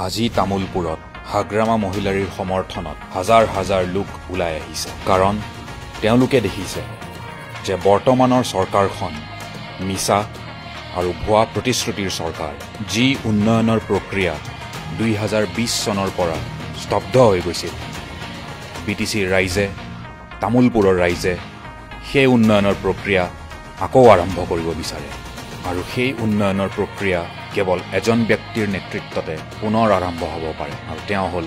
আজি তামুলপুৰত হাগ্ৰামা মহিলাৰীৰ সমৰ্থনত হাজাৰ হাজাৰ লোক ওলাই আহিছে কাৰণ তেওঁলোকে দেখিছে যে বৰ্তমানৰ চৰকাৰখন মিছা আৰু ভুৱা প্ৰতিশ্ৰুতিৰ চৰকাৰ যি উন্নয়নৰ প্ৰক্ৰিয়া 2020 চনৰ পৰা স্তব্ধ হৈ গৈছিল বিটিচিৰ ৰাইজে তামুলপুৰৰ ৰাইজে সেই উন্নয়নৰ প্ৰক্ৰিয়া আকৌ আৰম্ভ কৰিব বিচাৰে আৰু সেই উন্নয়নৰ প্ৰক্ৰিয়া কেৱল এজন ব্যক্তিৰ নেতৃত্বতে পুনৰ আৰম্ভ হ'ব পাৰে আৰু তেওঁ হ'ল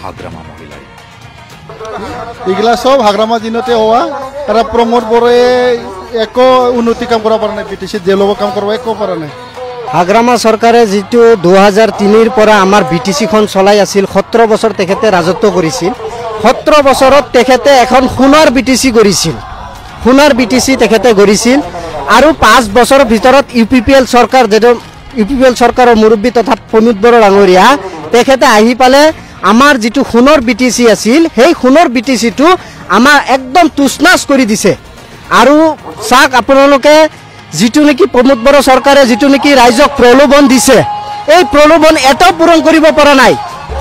হাগ্ৰামা মহিলাৰী এগুলা সব হাগ্রামা দিনতে হওয়া তারা প্রমোদ বড়ে একো উন্নতি কাম করা পারে না বিটিসি যে লোক কাম করবো একো পারে না হাগ্ৰামা চৰকাৰে যেটো 2003 পৰা আমাৰ বিটিচিখন চলাই আছিল 17 বছৰ তেখেতে ৰাজত্ব কৰিছিল 17 বছৰত তেখেতে এখন সোণৰ বিটিচি কৰিছিল সোণৰ বিটিচি তেখেতে কৰিছিল আৰু 5 বছৰৰ ভিতৰত ইউপিপিএল চৰকাৰ যেটো ইউপিপিএল চৰকাৰৰ মুৰব্বী তথা প্ৰমোদ বড়ো ডাঙৰীয়া তেখেতে আহি পালে আমাৰ যেটো সোণৰ বিটিচি আছিল সেই সোণৰ বিটিচিটো আমাৰ একদম তুছনাছ কৰি দিছে আৰু চাক আপোনালোকে যেটো নেকি প্ৰমোদ বড়ো চৰকাৰে যেটো নেকি ৰাইজক প্ৰলোভন দিছে এই প্ৰলোভন এটাও পূৰণ কৰিব পৰা নাই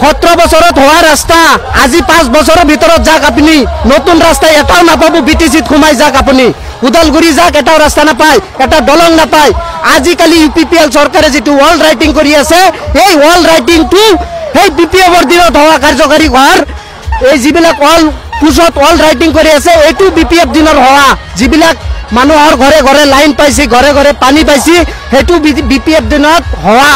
17 বছৰত হোৱা ৰাস্তা আজি 5 বছৰৰ ভিতৰত যাক আপুনি নতুন ৰাস্তা এটাও নাপাব বিটিচিত ঘুমাই যাক আপুনি উদালগুৰি যাক এটাও ৰাস্তা নাপায় এটা দলং নাপায় আজিকালি ইউপিপিএল চৰকাৰে যেটো ওয়াল ৰাইটিং কৰি আছে এই ওয়াল ৰাইটিংটো সেই বিপিএফৰ দিনত হোৱা কাৰ্যকাৰী হোৱাৰ এই যিবিলাক ওয়াল পুজত ওয়াল ৰাইটিং কৰি আছে এইটো বিপিএফ দিনৰ হোৱা যিবিলাক মানুহৰ ঘৰে ঘৰে লাইন পাইছে ঘৰে ঘৰে পানী পাইছে সেইটো বিপিএফ দিনত হোৱা